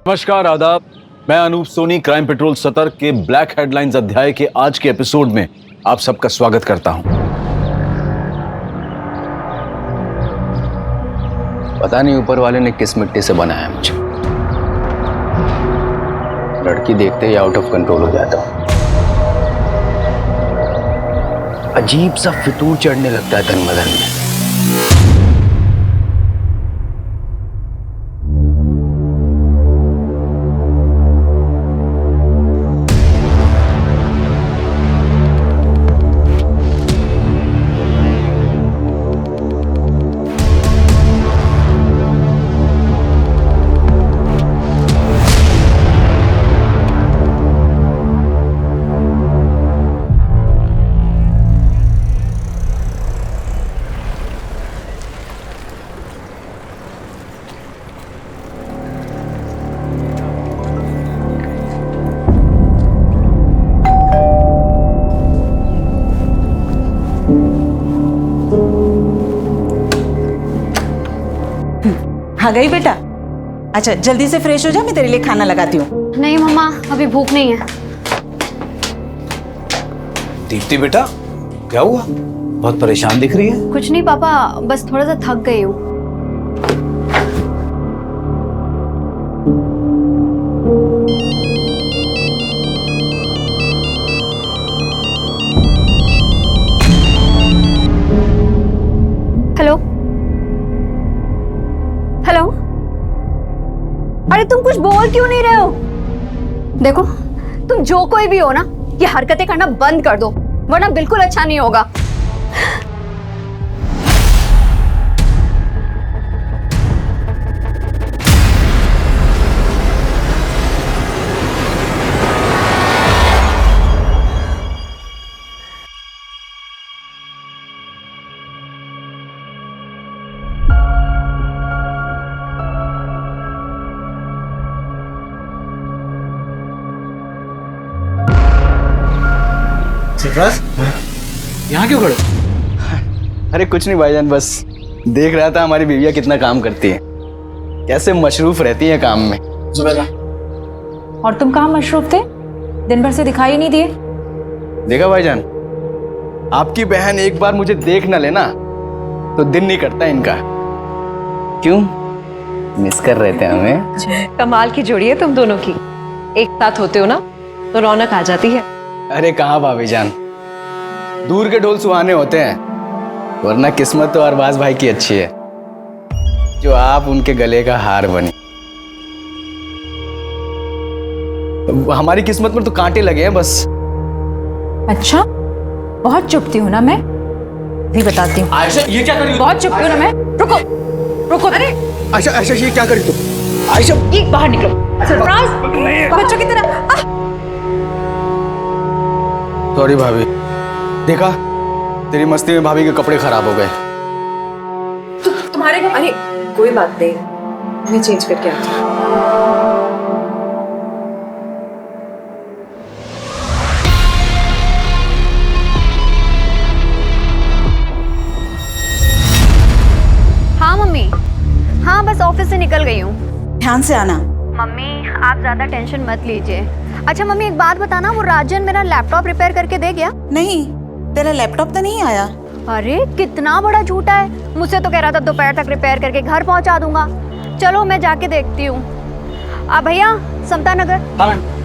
नमस्कार, आदाब। मैं अनूप सोनी क्राइम पेट्रोल सतर्क के ब्लैक हेडलाइंस अध्याय के आज के एपिसोड में आप सबका स्वागत करता हूं। पता नहीं ऊपर वाले ने किस मिट्टी से बनाया मुझे। लड़की देखते ही आउट ऑफ कंट्रोल हो जाता हूं। अजीब सा फितूर चढ़ने लगता है तन बदन में। आ गई बेटा। अच्छा जल्दी से फ्रेश हो जा, मैं तेरे लिए खाना लगाती हूँ। नहीं मम्मा, अभी भूख नहीं है। दीप्ति बेटा, क्या हुआ? बहुत परेशान दिख रही है। कुछ नहीं पापा, बस थोड़ा सा थक गई हूँ। हेलो हेलो, अरे तुम कुछ बोल क्यों नहीं रहे हो? देखो, तुम जो कोई भी हो ना, ये हरकतें करना बंद कर दो, वरना बिल्कुल अच्छा नहीं होगा। सरफराज, यहाँ क्यों खड़े? अरे कुछ नहीं भाईजान, बस देख रहा था हमारी बीवियाँ कितना काम करती है, कैसे मशरूफ रहती है काम में। जुबैदा, और तुम कहाँ मशरूफ थे? दिन भर से दिखाई नहीं दिए। देखा भाईजान, आपकी बहन एक बार मुझे देख न लेना तो दिन नहीं कटता इनका। क्यों मिस कर रहे थे हमें? कमाल की जोड़ी है तुम दोनों की। एक साथ होते हो ना तो रौनक आ जाती है। अरे कहाँ भाभी जान, दूर के ढोल सुहाने होते हैं, वरना किस्मत तो अरबाज भाई की अच्छी है जो आप उनके गले का हार बनी। हमारी किस्मत में तो कांटे लगे हैं बस। अच्छा, बहुत चुपती हूँ ना मैं, भी बताती हूँ। आयशा ये क्या कर रही हो? बहुत चुपती हूँ ना मैं। रुको रुको, अरे आयशा आयशा ये क्या कर रही तुम? आयशा ये बाहर निकलो। सरफराज, बच्चों की तरह। सॉरी भाभी, देखा तेरी मस्ती में भाभी के कपड़े खराब हो गए। तुम्हारे घर, अरे कोई बात नहीं, मैं चेंज करके आती हूँ। हाँ मम्मी, हाँ बस ऑफिस से निकल गई हूँ। ध्यान से आना। मम्मी आप ज्यादा टेंशन मत लीजिए। अच्छा मम्मी एक बात बताना, वो राजन मेरा लैपटॉप रिपेयर करके दे गया? नहीं, तेरा लैपटॉप तो नहीं आया। अरे कितना बड़ा झूठा है, मुझसे तो कह रहा था दोपहर तक रिपेयर करके घर पहुंचा दूंगा। चलो मैं जाके देखती हूँ। भैया समता नगर। हाँ मैम।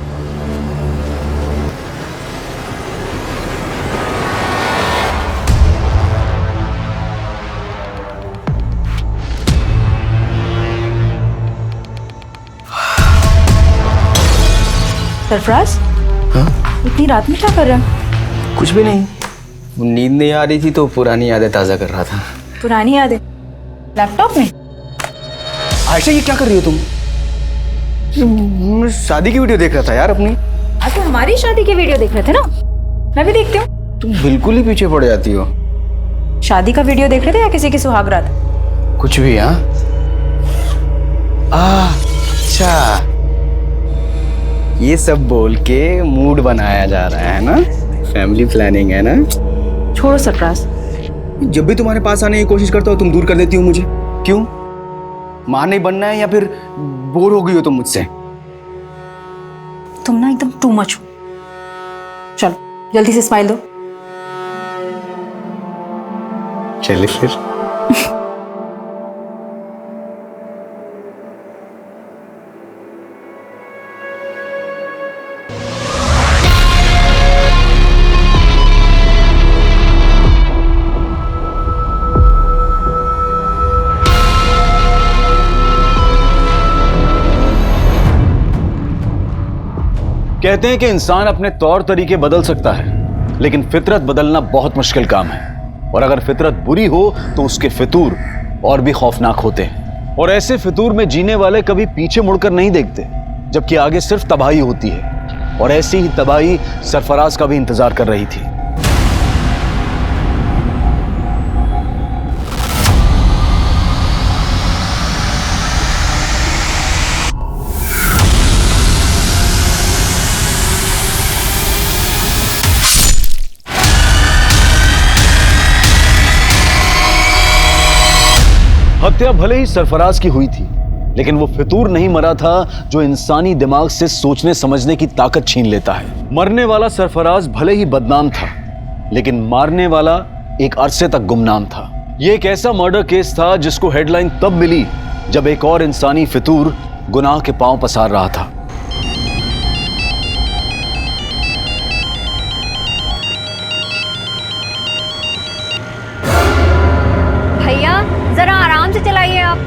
सरफराज, हाँ? इतनी रात में क्या कर रहा है? कुछ भी नहीं, नींद नहीं आ रही थी तो पुरानी यादें ताजा कर रहा था। पुरानी यादें लैपटॉप में? आयशा ये क्या कर रही हो तुम? मैं शादी की वीडियो देख रहा था यार अपनी। आज तो हमारी शादी की वीडियो देख रहे थे ना, मैं भी देखती हूँ। तुम बिल्कुल ही पीछे पड़ जाती हो। शादी का वीडियो देख रहे थे या किसी की सुहागरात? कुछ भी। हाँ अच्छा, ये सब बोल के मूड बनाया जा रहा है ना, फैमिली प्लानिंग है ना। छोड़ो सरफराज, जब भी तुम्हारे पास आने की कोशिश करता हो तुम दूर कर देती हो मुझे। क्यों? मां नहीं बनना है या फिर बोर हो गई हो तुम मुझसे? तुम ना एकदम टू मच हो। चलो जल्दी से स्माइल दो। चलिए फिर। कहते हैं कि इंसान अपने तौर तरीके बदल सकता है, लेकिन फितरत बदलना बहुत मुश्किल काम है। और अगर फितरत बुरी हो तो उसके फितूर और भी खौफनाक होते हैं। और ऐसे फितूर में जीने वाले कभी पीछे मुड़कर नहीं देखते, जबकि आगे सिर्फ तबाही होती है। और ऐसी ही तबाही सरफराज का भी इंतजार कर रही थी। हत्या भले ही सरफराज की हुई थी, लेकिन वो फितूर नहीं मरा था जो इंसानी दिमाग से सोचने समझने की ताकत छीन लेता है। मरने वाला सरफराज भले ही बदनाम था, लेकिन मारने वाला एक अरसे तक गुमनाम था। ये एक ऐसा मर्डर केस था जिसको हेडलाइन तब मिली जब एक और इंसानी फितूर गुनाह के पांव पसार रहा था। भैया जरा आराम से चलाइए आप।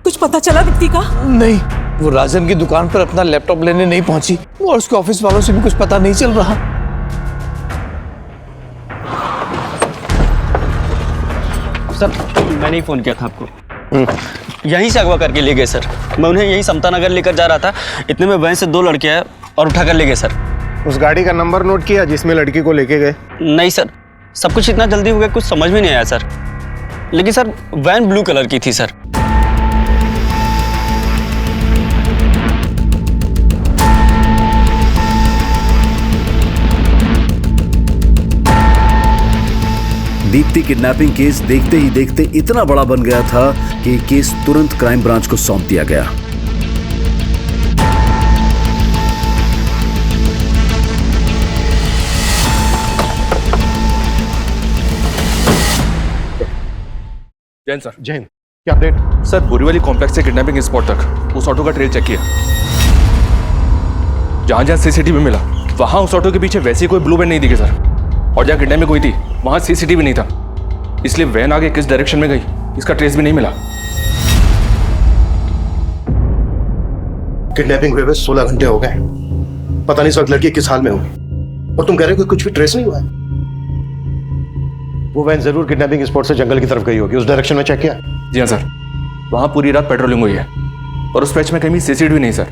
कुछ पता चला दीप्ति का? नहीं, वो राजन की दुकान पर अपना लैपटॉप लेने नहीं पहुंची और उसके ऑफिस वालों से भी कुछ पता नहीं चल रहा। सर मैंने ही फोन किया था आपको। यहीं से अगवा करके ले गए सर। मैं उन्हें यहीं समता नगर लेकर जा रहा था, इतने में वहीं से 2 लड़के आए और उठा कर ले गए सर। उस गाड़ी का नंबर नोट किया जिसमें लड़की को लेके गए? नहीं सर, सब कुछ इतना जल्दी हो गया कुछ समझ में नहीं आया सर। लेकिन सर वैन ब्लू कलर की थी सर। दीप्ति किडनैपिंग केस देखते ही देखते इतना बड़ा बन गया था कि ये केस तुरंत क्राइम ब्रांच को सौंप दिया गया। जैन सर। जैन, क्या अपडेट? सर बोरीवली कॉम्प्लेक्स से किडनैपिंग स्पॉट तक उस ऑटो का ट्रेल चेक किया। जहां जहां सीसीटीवी मिला वहां उस ऑटो के पीछे वैसी कोई ब्लू वैन नहीं दिखी सर। और जहां किडनैपिंग हुई थी वहां सीसीटीवी नहीं था, इसलिए वैन आगे किस डायरेक्शन में गई इसका ट्रेस भी नहीं मिला। किडनैपिंग हुए 16 घंटे हो गए, पता नहीं इस वक्त लड़की किस हाल में होगी। और तुम कह रहे हो कि कुछ भी ट्रेस नहीं हुआ है? वो वैन जरूर किडनैपिंग स्पॉट से जंगल की तरफ गई होगी, उस डायरेक्शन में चेक किया? जी हाँ सर, वहां पूरी रात पेट्रोलिंग हुई है और उस पैच में कहीं सीसीटीवी नहीं सर।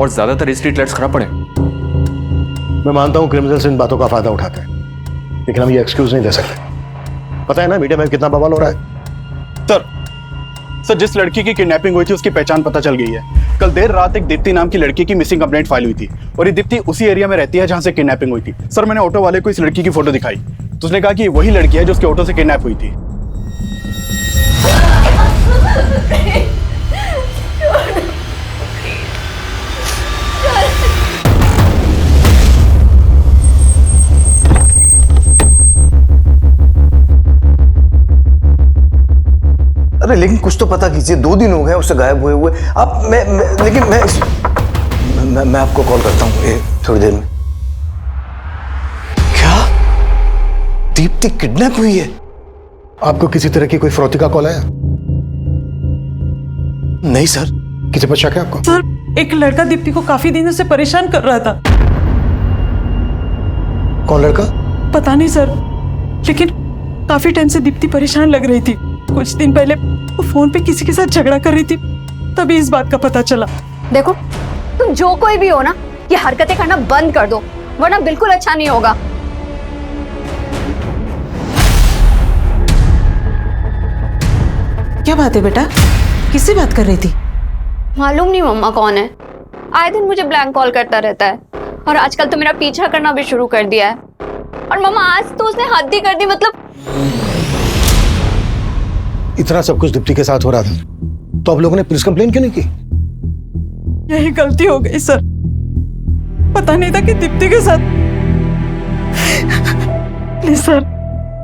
और ज्यादातर स्ट्रीट लाइट्स खराब पड़े। मैं मानता हूँ क्रिमिनल्स इन बातों का फायदा उठाते हैं, लेकिन हम ये एक्सक्यूज नहीं दे सकते। पता है ना मीडिया में कितना बवाल हो रहा है। सर जिस लड़की की किडनैपिंग हुई थी उसकी पहचान पता चल गई है। कल देर रात एक दीप्ति नाम की लड़की की मिसिंग कंप्लेंट फाइल हुई थी और ये दीप्ति उसी एरिया में रहती है जहां से किडनैपिंग हुई थी। सर मैंने ऑटो वाले को इस लड़की की फोटो दिखाई तो उसने कहा कि वही लड़की है जो उसके ऑटो से किडनैप हुई थी। अरे लेकिन कुछ तो पता कीजिए, 2 दिन हो गए उससे गायब हुए हुए आप। मैं आपको कॉल करता हूँ थोड़ी देर में। क्या दीप्ति किडनैप हुई है? आपको किसी तरह की कोई फिरौती का कॉल आया? नहीं सर। किसी पर शक है आपको? सर एक लड़का दीप्ति को काफी दिनों से परेशान कर रहा था। कौन लड़का? पता नहीं सर, लेकिन काफी टाइम से दीप्ति परेशान लग रही थी। कुछ दिन पहले वो फोन पे किसी के साथ झगड़ा कर रही थी, तभी इस बात का पता चला। देखो, तुम जो कोई भी हो ना, ये हरकतें करना बंद कर दो, वरना बिल्कुल अच्छा नहीं होगा। क्या बात है बेटा, किससे बात कर रही थी? मालूम नहीं मम्मा कौन है, आए दिन मुझे ब्लैंक कॉल करता रहता है और आजकल तो मेरा पीछा करना भी शुरू कर दिया है। और मम्मा आज तो उसने हद ही कर दी, मतलब इतना सब कुछ दीप्ति के साथ हो रहा था तो आप लोगों ने पुलिस कंप्लेन क्यों नहीं की? यही गलती हो गई सर, पता नहीं था कि दीप्ति के साथ। प्लीज सर,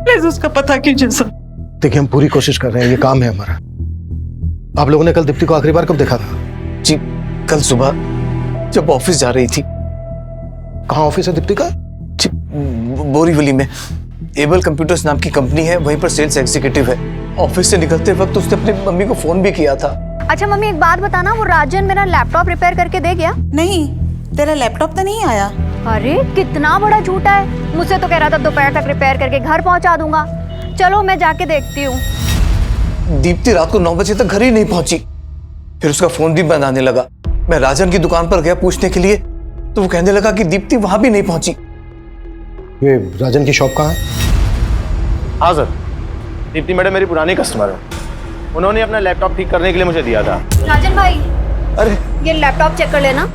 प्लीज उसका पता कीजिए सर। देखिए, हम पूरी कोशिश कर रहे हैं, ये काम है हमारा। आप लोगों ने कल दीप्ति को आखिरी बार कब देखा था? जी कल सुबह जब ऑफिस जा रही थी। कहाँ ऑफिस है दीप्ति का? जी बोरीवली में एबल कंप्यूटर्स नाम की कंपनी है, वहीं पर सेल्स एग्जीक्यूटिव है। ऑफिस से निकलते वक्त उसने अपनी मम्मी को फोन भी किया था। अच्छा मम्मी, एक बात बताना, वो राजन मेरा लैपटॉप रिपेयर करके दे गया? नहीं, तेरा लैपटॉप तो नहीं आया। अरे कितना बड़ा झूठा है, मुझसे तो कह रहा था दोपहर तक रिपेयर करके घर पहुंचा दूंगा। चलो मैं जाके देखती हूँ। दीप्ति रात को 9 बजे तक घर ही नहीं पहुंची, फिर उसका फोन भी बंद आने लगा। मैं राजन की दुकान पर गया पूछने के लिए, तो वो कहने लगा कि दीप्ति वहां भी नहीं पहुंची। ये राजन की शॉप कहाँ है? हाँ सर, दीप्ति मैडम मेरी पुरानी कस्टमर है, उन्होंने अपना लैपटॉप ठीक करने के लिए मुझे दिया था। राजन भाई, अरे ये लैपटॉप चेक कर लेना,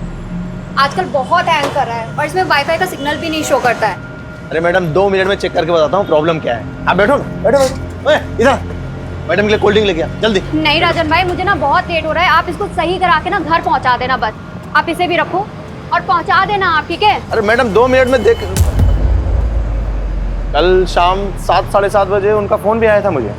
आजकल बहुत हैंग कर रहा है और इसमें वाईफाई का सिग्नल भी नहीं शो करता है। अरे मैडम 2 मिनट में चेक करके बताता हूँ प्रॉब्लम क्या है। आप बैठो ना, बैठो बैठो। ओए, इधर मैडम के लिए कोल्ड ड्रिंक लेके आ जल्दी। नहीं राजन भाई, मुझे ना बहुत लेट हो रहा है, आप इसको सही करा के ना घर पहुंचा देना बस। आप इसे भी रखो और पहुंचा देना आप, ठीक है? अरे मैडम 2 मिनट में देख। कल शाम 7 साढ़े 7 बजे उनका फोन भी आया था मुझे।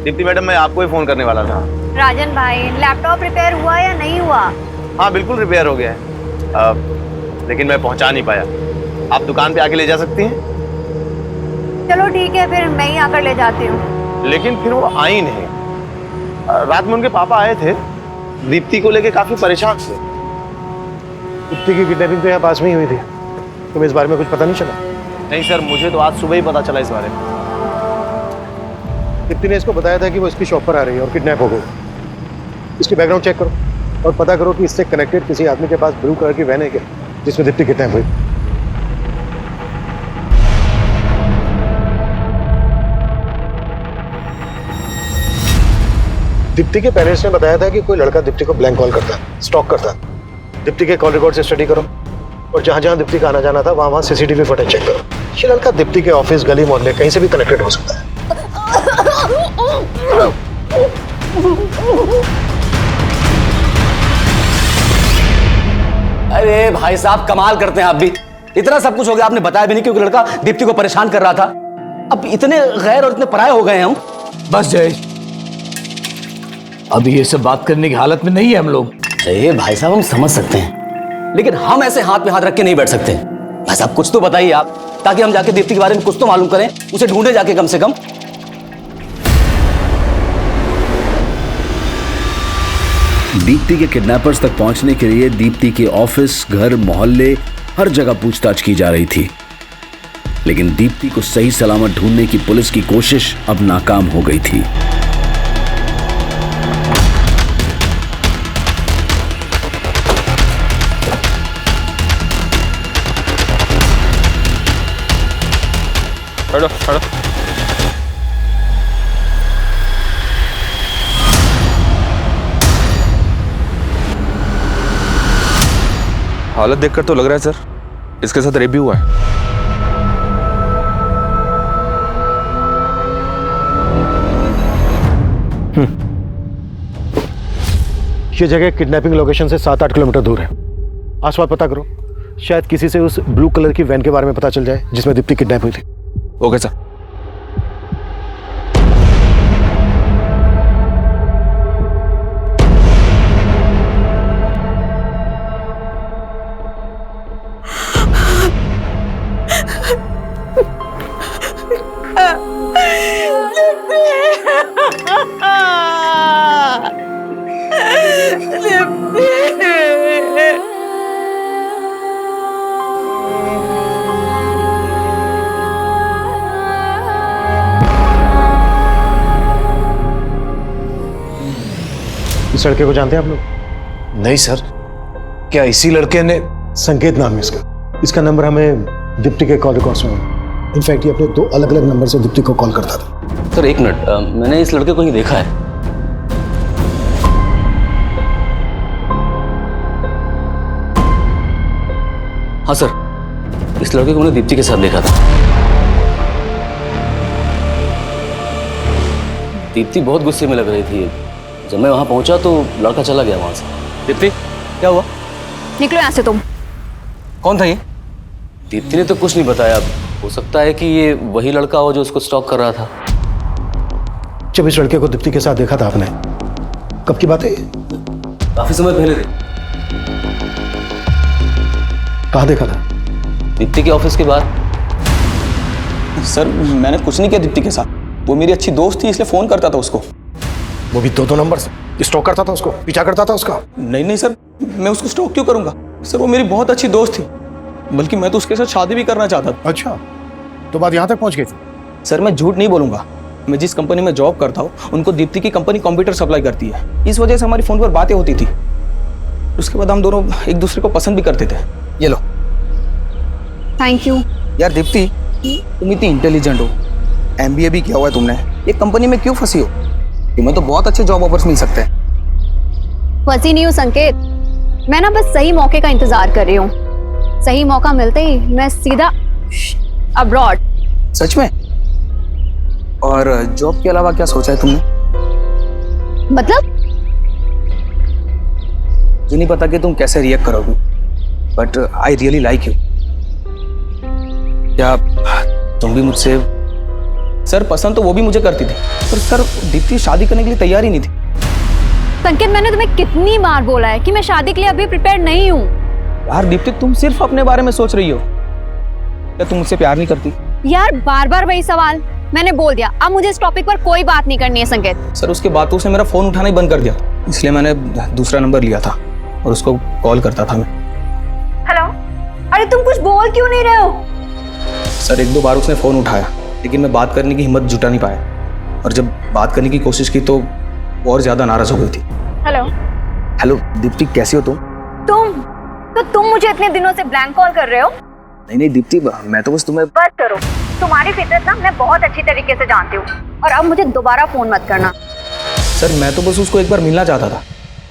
दीप्ति मैडम, मैं आपको ही फोन करने वाला था। राजन भाई, लैपटॉप रिपेयर हुआ या नहीं हुआ? हाँ बिल्कुल रिपेयर हो गया है, लेकिन मैं पहुंचा नहीं पाया। आप दुकान पे आके ले जा सकती हैं? चलो ठीक है, फिर मैं ही आकर ले जाती हूँ। लेकिन फिर वो आई नहीं। रात में उनके पापा आए थे, दीप्ति को लेके काफी परेशान थे। दीप्ति की किडनैपिंग तो यहाँ पास में ही हुई थी, तुम्हें इस बारे में कुछ पता नहीं चला? नहीं सर, मुझे तो आज सुबह ही पता चला इस बारे में। दीप्ति ने इसको बताया था कि वो इसकी शॉप पर आ रही है और किडनैप हो गई। इसकी बैकग्राउंड चेक करो और पता करो कि इससे कनेक्टेड किसी आदमी के पास ब्लू कलर की वैन है क्या, जिसमें दीप्ति किडनैप हुई। दीप्ति के पेरेंट्स ने बताया था कि कोई लड़का दीप्ति को ब्लैंक कॉल करता है, स्टॉक करता है। दीप्ति के कॉल रिकॉर्ड से स्टडी करो और जहां जहां दीप्ति का आना जाना था वहां सीसीटीवी फुटेज चेक करो। ये लड़का दीप्ति के ऑफिस, गली, मोहल्ले कहीं से भी कनेक्टेड हो सकता है। अरे भाई साहब, कमाल करते हैं आप भी। इतना सब कुछ हो गया, आपने बताया भी नहीं क्योंकि लड़का दीप्ति को परेशान कर रहा था। अब इतने गैर और इतने पराये हो गए हैं हम। बस जय, अभी ये सब बात करने की हालत में नहीं है हम लोग। अरे भाई साहब, हम समझ सकते हैं, लेकिन हम ऐसे हाथ में हाथ रख के नहीं बैठ सकते। भाई साहब कुछ तो बताइए आप, ताकि हम जाके दीप्ति के बारे में कुछ तो मालूम करें, उसे ढूंढे जाके कम से कम। दीप्ति के किडनैपर्स तक पहुंचने के लिए दीप्ति के ऑफिस, घर, मोहल्ले हर जगह पूछताछ की जा रही थी, लेकिन दीप्ति को सही सलामत ढूंढने की पुलिस की कोशिश अब नाकाम हो गई थी। हटो हटो। हालत देखकर तो लग रहा है सर इसके साथ रेप भी हुआ है। ये जगह किडनैपिंग लोकेशन से 7-8 किलोमीटर दूर है। आसपास पता करो, शायद किसी से उस ब्लू कलर की वैन के बारे में पता चल जाए जिसमें दीप्ति किडनैप हुई थी। Okay sir. इस लड़के को जानते हैं आप लोग? नहीं सर, क्या इसी लड़के ने? संकेत नाम है इसका नंबर हमें दीप्ति के कॉल रिकॉर्ड्स में है। इनफैक्ट ये अपने 2 अलग-अलग नंबर से दीप्ति को कॉल करता था। सर एक मिनट, मैंने इस लड़के को ही देखा है। हाँ सर, इस लड़के को मैंने दीप्ति के साथ देखा था। दीप्ति बहुत गुस्से में लग रही थी। जब मैं वहां पहुंचा तो लड़का चला गया वहां से। दीप्ति, क्या हुआ? निकलो यहाँ से तुम। कौन था ये? दीप्ति ने तो कुछ नहीं बताया। हो सकता है कि ये वही लड़का हो जो उसको स्टॉक कर रहा था। जब इस लड़के को दीप्ति के साथ देखा था आपने, कब की बात है? काफी समय पहले थी। कहाँ देखा था? दीप्ति के ऑफिस के बाद। सर मैंने कुछ नहीं किया दीप्ति के साथ, वो मेरी अच्छी दोस्त थी इसलिए फ़ोन करता था उसको। वो भी 2 नंबर से स्टॉक करता था उसको, पीछा करता था उसका? नहीं सर, मैं उसको स्टॉक क्यों करूंगा सर, वो मेरी बहुत अच्छी दोस्त थी, बल्कि मैं तो उसके साथ शादी भी करना चाहता था। अच्छा, तो बात यहाँ तक पहुँच गई थी? सर मैं झूठ नहीं बोलूंगा, मैं जिस कंपनी में जॉब करता हूँ उनको दीप्ति की कंपनी कंप्यूटर सप्लाई करती है, इस वजह से हमारी फ़ोन पर बातें होती थी। उसके बाद हम दोनों एक दूसरे को पसंद भी करते थे। ये लो। Thank you. यार दीप्ति, तुम इतनी इंटेलिजेंट हो, MBA भी किया हुआ है तुमने, ये कंपनी में क्यों फंसी हो? तुम्हें तो बहुत अच्छे जॉब ऑफर्स मिल सकते हैं। फंसी नहीं हूँ संकेत, मैं ना बस सही मौके का इंतजार कर रही हूँ। सही मौका मिलते ही मैं सीधा अब्रॉड। सच में? और जॉब के अलावा क्या सोचा है तुमने? मतलब? मुझे नहीं पता कि तुम कैसे रिएक्ट करोगी, but I really like you. क्या तुम भी मुझसे? सर पसंद तो वो भी मुझे करती थी, पर सर दीप्ति शादी करने के लिए तैयार ही नहीं थी। संकेत, मैंने तुम्हें कितनी बार बोला है कि मैं शादी के लिए अभी प्रिपेयर नहीं हूँ। यार दीप्ति, तुम सिर्फ अपने बारे में सोच रही हो। क्या तुम मुझसे प्यार नहीं करती? यार बार बार वही सवाल। मैंने बोल दिया, अब मुझे इस टॉपिक पर कोई बात नहीं करनी है संकेत। सर उसके बाद तो उसने मेरा फोन उठाना ही बंद कर दिया, इसलिए मैंने दूसरा नंबर लिया था और उसको कॉल करता था मैं। हेलो, अरे तुम कुछ बोल क्यों नहीं रहे हो? सर 1-2 बार उसने फोन उठाया, लेकिन मैं बात करने की हिम्मत जुटा नहीं पाया, और जब बात करने की कोशिश की तो वो और ज्यादा नाराज हो गई थी। हेलो दीप्ति, कैसी हो तुम? तुम मुझे इतने दिनों से ब्लैंक कॉल कर रहे हो? नहीं दीप्ति, मैं तो बस तुम्हें। बस करो, तुम्हारी फितरत ना मैं बहुत अच्छी तरीके से जानती हूँ, और अब मुझे दोबारा फोन मत करना। सर मैं तो बस उसको एक बार मिलना चाहता था,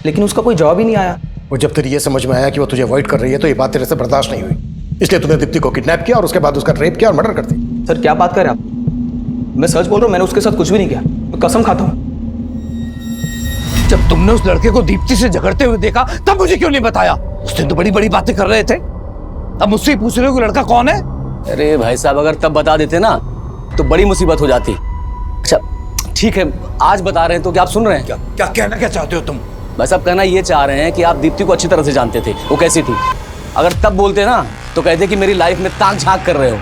लेकिन उसका कोई जवाब ही नहीं आया। और जब तेरी ये समझ में आया कि वो तुझे अवॉइड कर रही है तो ये बात तेरे से बर्दाश्त नहीं हुई, इसलिए तूने दीप्ति को किडनैप किया और उसके बाद उसका रेप किया और मर्डर कर दी। सर क्या बात कर रहे हैं आप? मैं सच बोल रहा हूँ, मैंने उसके साथ कुछ भी नहीं किया, मैं कसम खाता हूँ। जब तुमने उस लड़के को दीप्ति से झगड़ते हुए देखा तब मुझे क्यों नहीं बताया? उस दिन तो बड़ी बड़ी बातें कर रहे थे, अब मुझसे ही पूछ रहे हो कि लड़का कौन है? अरे भाई साहब, अगर तब बता देते ना तो बड़ी मुसीबत हो जाती। अच्छा ठीक है, आज बता रहे हैं तो क्या आप सुन रहे हैं? क्या कहना क्या चाहते हो तुम? भाई साहब कहना ये चाह रहे हैं कि आप दीप्ति को अच्छी तरह से जानते थे, वो कैसी थी। अगर तब बोलते ना तो कहते कि मेरी लाइफ में ताक झांक कर रहे हो।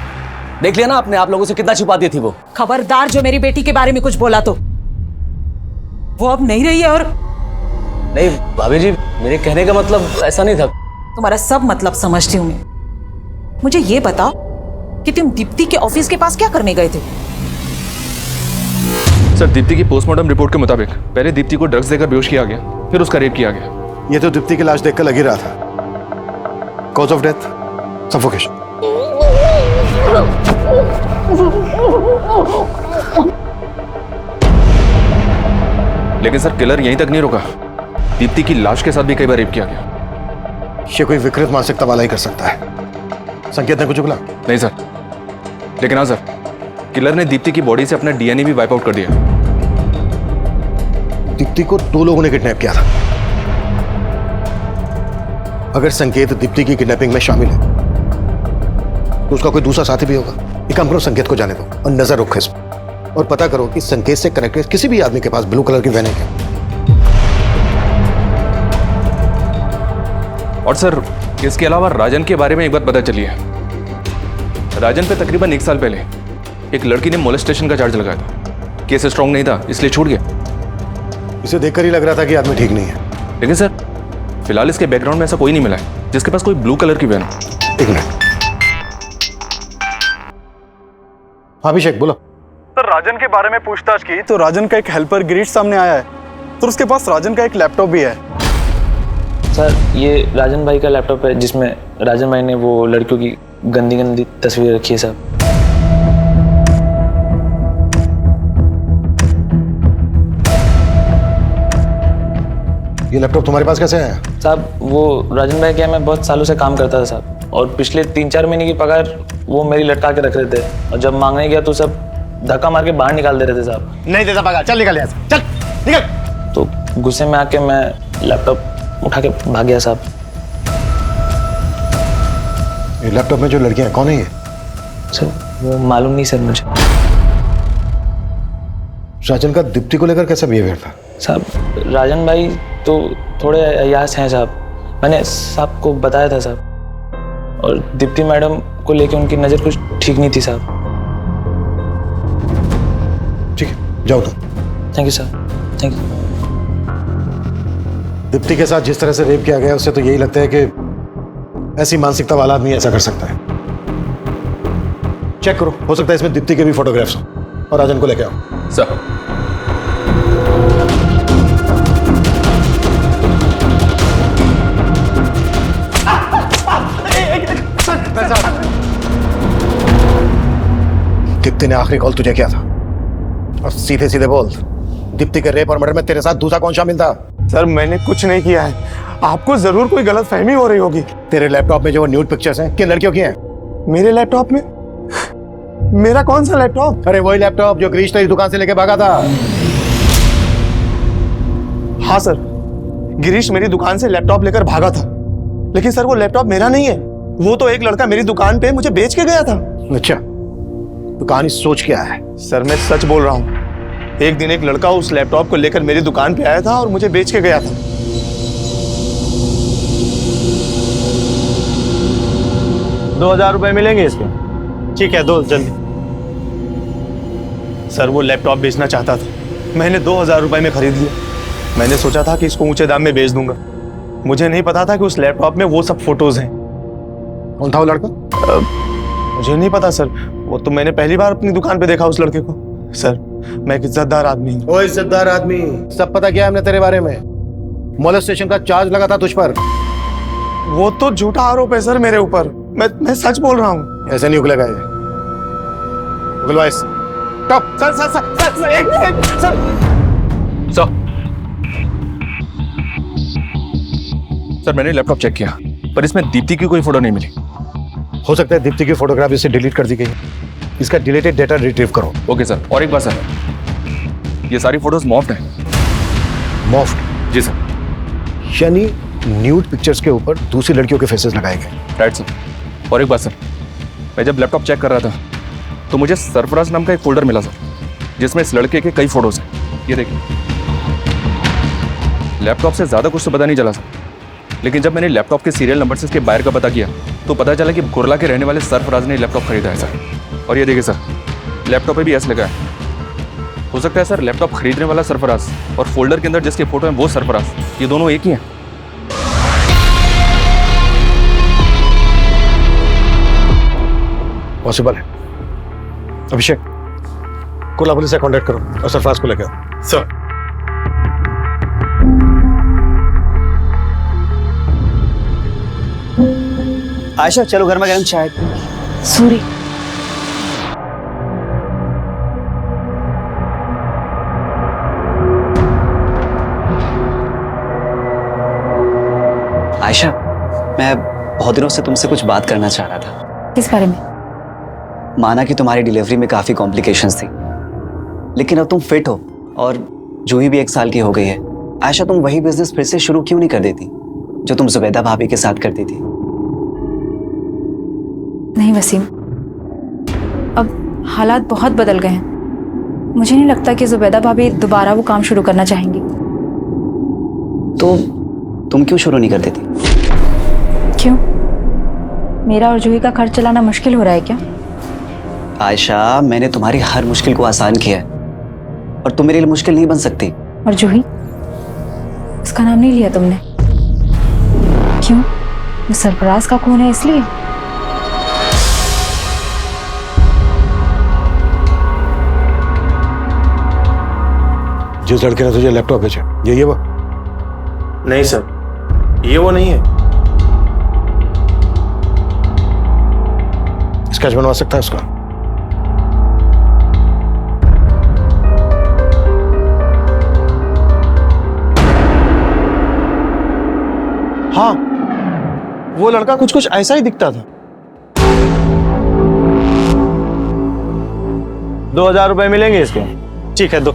देख लिया ना आपने, आप लोगों से कितना छुपाती थी वो। खबरदार जो मेरी बेटी के बारे में कुछ बोला तो। वो अब नहीं रही है। और नहीं भाभी जी, मेरे कहने का मतलब ऐसा नहीं था। तुम्हारा सब मतलब समझती हूँ मैं। मुझे ये बताओ कि तुम दीप्ति के ऑफिस के पास क्या करने गए थे? सर दीप्ति की पोस्टमार्टम रिपोर्ट के मुताबिक पहले दीप्ति को ड्रग्स देकर बेहोश किया गया, फिर उसका रेप किया गया। ये तो दीप्ति की लाश देखकर लग ही रहा था। Cause of death suffocation. लेकिन सर किलर यहीं तक नहीं रुका, दीप्ति की लाश के साथ भी कई बार रेप किया गया। ये कोई विकृत मानसिकता वाला ही कर सकता है। संकेत ने कुछ बोला? नहीं सर, लेकिन हाँ सर, किलर ने दीप्ति की बॉडी से अपना DNA भी वाइप आउट कर दिया। दीप्ति को 2 लोगों ने किडनैप किया था। अगर संकेत दीप्ति की किडनैपिंग में शामिल है तो उसका कोई दूसरा साथी भी होगा। एक काम करो, संकेत को जाने दो और नजर रखो इस पर, और पता करो कि संकेत से कनेक्टेड किसी भी आदमी के पास ब्लू कलर की वैन है क्या। और सर इसके अलावा राजन के बारे में एक बात पता चली है। राजन पे तकरीबन 1 साल पहले एक लड़की ने मोलेस्टेशन का चार्ज लगाया था। केस स्ट्रांग नहीं था इसलिए छूट गया। इसे देखकर ही लग रहा था कि आदमी ठीक नहीं है। लेकिन सर फिलहाल इसके बैकग्राउंड में ऐसा कोई नहीं मिला है जिसके पास कोई ब्लू कलर की वैन हो। 1 मिनट। हाँ अभिषेक बोलो। सर राजन के बारे में पूछताछ की तो राजन का एक हेल्पर गिरीश सामने आया है। सर उसके पास राजन का एक लैपटॉप भी है। सर ये राजन भाई का लैपटॉप है जिसमें राजन भाई ने वो लड़कियों की गंदी गंदी तस्वीरें रखी है साहब। ये लैपटॉप तुम्हारे पास कैसे आया? साहब वो राजन भाई के यहाँ मैं बहुत सालों से काम करता था साहब, और पिछले 3-4 महीने की पगार वो मेरी लटका के रख रहे थे, और जब मांगने गया तो सब धक्का मार के बाहर निकाल दे रहे थे साहब। नहीं देता पगार, चल निकल यहाँ से, चल निकल। तो गुस्से में आके मैं लैपटॉप उठा के भाग गया साहब। ये लैपटॉप में जो लड़कियां हैं, कौन है ये? सर वो मालूम नहीं सर मुझे। राजन का दीप्ति को लेकर कैसा बिहेवियर था? साहब राजन भाई तो थोड़े अयास हैं साहब, मैंने साहब को बताया था साहब, और दीप्ति मैडम को लेके उनकी नज़र कुछ ठीक नहीं थी साहब। ठीक है, जाओ तुम। Thank you sir, thank you. Deepti के साथ जिस तरह से रेप किया गया उससे तो यही लगता है कि ऐसी मानसिकता वाला आदमी ऐसा कर सकता है। चेक करो, हो सकता है इसमें दीप्ति के भी फोटोग्राफ्स हो, और राजन को लेके आओ। सर दीप्ति ने आखिरी कॉल तुझे किया था, और सीधे सीधे बोल, दीप्ति के रेप और मर्डर में तेरे साथ दूसरा कौन शामिल था? सर मैंने कुछ नहीं किया है, आपको जरूर कोई गलतफहमी हो रही होगी। तेरे लैपटॉप में जो न्यूड पिक्चर्स हैं, किन लड़कियों की हैं? मेरे लैपटॉप में? मेरा कौन सा लैपटॉप? अरे वही लैपटॉप जो गिरीश तेरी दुकान से लेके भागा था। हाँ सर, गिरीश मेरी दुकान से लैपटॉप लेकर भागा था, लेकिन सर वो लैपटॉप मेरा नहीं है, वो तो एक लड़का मेरी दुकान पे मुझे बेच के गया था। अच्छा, तो कहानी सोच क्या है? सर मैं सच बोल रहा हूँ, एक दिन एक लड़का उस लैपटॉप को लेकर मेरी दुकान पे आया था और मुझे बेच के गया था। 2000 रुपए मिलेंगे इसके। ठीक है, दो जल्दी। सर वो लैपटॉप बेचना चाहता था, मैंने 2000 रुपए में खरीद लिया। मैंने सोचा था कि इसको ऊंचे दाम में बेच दूंगा, मुझे नहीं पता था कि उस लैपटॉप में वो सब फोटोज हैं। कौन था वो लड़का? मुझे नहीं पता सर, वो तो मैंने पहली बार अपनी दुकान पे देखा उस लड़के को। सर मैं एक इज्जतदार आदमी हूँ। ओ इज्जतदार आदमी, सब पता क्या है हमने तेरे बारे में? मोलेस्टेशन का चार्ज लगा था तुझ पर। वो तो झूठा आरोप है सर मेरे ऊपर, मैं सच बोल रहा हूँ। ऐसे नहीं उगलेगा ये, उगलवा इस। Top sir sir sir sir sir एक सर सर मैंने लैपटॉप चेक किया, पर इसमें दीप्ति की कोई फोटो नहीं मिली। हो सकता है दीप्ति की फोटोग्राफ इससे डिलीट कर दी गई, इसका डिलीटेड डेटा रिट्रीव करो। ओके सर, और एक बात सर, ये सारी फोटोज मॉफ्ड हैं। मॉफ्ड? जी सर। यानी न्यूड पिक्चर्स के ऊपर दूसरी लड़कियों के फेसेस लगाए गए। Right sir. और एक बात सर, मैं जब लैपटॉप चेक कर रहा था तो मुझे सरफराज नाम का एक फोल्डर मिला सर, जिसमें इस लड़के के कई फोटोज हैं। ये देखिए, लैपटॉप से ज़्यादा कुछ तो पता नहीं चला सर, लेकिन जब मैंने लैपटॉप के सीरियल नंबर से इसके बायर का पता किया तो पता चला कि कुरला के रहने वाले सरफराज ने लैपटॉप खरीदा है सर। और ये देखिए सर, लैपटॉप पे भी एस लगा है। हो सकता है सर लैपटॉप खरीदने वाला सरफराज और फोल्डर के अंदर जिसके फोटो हैं वो सरफराज, ये दोनों एक ही हैं। पॉसिबल है। अभिषेक, कुर्ला पुलिस से कांटेक्ट करो और सरफराज को लेकर आओ। सर आयशा चलो घर में गर्म चाय। सूरी, आयशा, मैं बहुत दिनों से तुमसे कुछ बात करना चाह रहा था। किस बारे में? माना कि तुम्हारी डिलीवरी में काफ़ी कॉम्प्लिकेशंस थी, लेकिन अब तुम फिट हो और जूही भी 1 साल की हो गई है। आयशा, तुम वही बिजनेस फिर से शुरू क्यों नहीं कर देती जो तुम जुबैदा भाभी के साथ करती थी? नहीं वसीम, अब हालात बहुत बदल गए हैं। मुझे नहीं लगता कि जुबैदा भाभी दोबारा वो काम शुरू करना चाहेंगी। तो तुम क्यों शुरू नहीं कर देती? क्यों? मेरा और जूही का खर्च चलाना मुश्किल हो रहा है क्या? आयशा, मैंने तुम्हारी हर मुश्किल को आसान किया है और तुम मेरे लिए मुश्किल नहीं बन सकती। और जूही, उसका नाम नहीं लिया तुमने? क्यों? वो सरफराज का खून है इसलिए? जिस लड़के ने तुझे लैपटॉप बेचा ये वो? नहीं सर, ये वो नहीं है। स्केच बनवा सकता है उसका? हाँ, वो लड़का कुछ कुछ ऐसा ही दिखता था। 2000 रुपए मिलेंगे इसके। ठीक है, दो।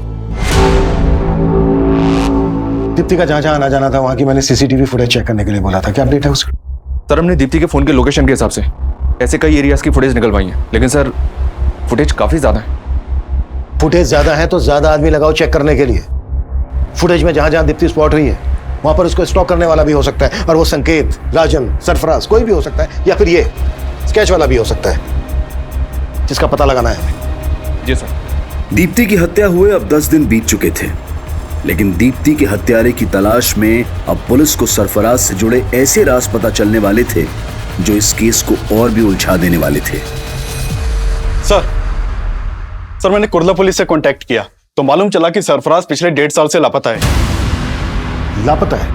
दीप्ति का जहां जहां आना जाना था वहां की मैंने सीसीटीवी फुटेज चेक करने के लिए बोला था। क्या अपडेट है उसका? सर हमने दीप्ति के फोन के लोकेशन के हिसाब से ऐसे कई एरियाज की फुटेज निकलवाई है, लेकिन सर फुटेज काफी ज्यादा है। फुटेज ज्यादा है तो ज्यादा आदमी लगाओ चेक करने के लिए। फुटेज में जहां जहां दीप्ति स्पॉट हुई है वहां पर उसको स्टॉक करने वाला भी हो सकता है, और वो संकेत, राजन, सरफराज कोई भी हो सकता है, या फिर ये स्केच वाला भी हो सकता है, जिसका पता लगाना है हमें। जी सर। दीप्ति की हत्या हुए अब 10 दिन बीत चुके थे, लेकिन दीप्ति के हत्यारे की तलाश में अब पुलिस को सरफराज से जुड़े ऐसे राज पता चलने वाले थे जो इस केस को और भी उलझा देने वाले थे। सर मैंने कुर्ला पुलिस से कांटेक्ट किया तो मालूम चला कि सरफराज पिछले 1.5 साल से लापता है। लापता है?